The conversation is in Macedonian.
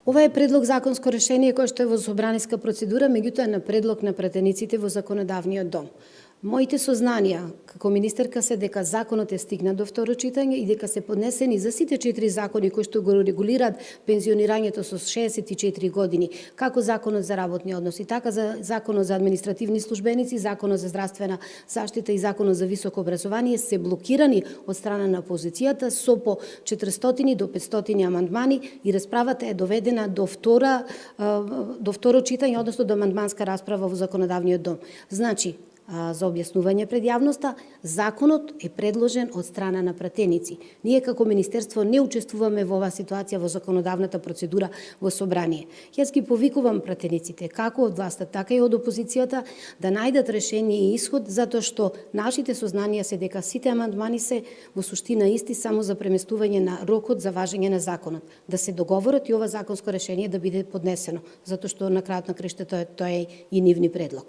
Ова е предлог законско решение кој што е во собраниска процедура, меѓутоа е на предлог на пратениците во законодавниот дом. Моите сознанија како министерка се дека законот е стигнат до второ читање и дека се поднесени за сите 4 закони кои што го регулираат пензионирањето со 64 години, како законот за работни односи, така за законот за административни службеници, законот за здравствена заштита и законот за високо образование се блокирани од страна на опозицијата со по 400 до 500 амандмани и расправата е доведена до второ читање, односно до амандманска расправа во законодавниот дом. Значи, за објаснување пред јавноста, законот е предложен од страна на пратеници. Ние како Министерство не учествуваме во оваа ситуација во законодавната процедура во собрание. Јас ги повикувам пратениците, како од власта, така и од опозицијата, да најдат решение и исход, затоа што нашите сознанија се дека сите амандмани се во суштина исти само за преместување на рокот за важење на законот. Да се договорат и ова законско решение да биде поднесено, затоа што на крајот на краиштата тоа е и нивни предлог.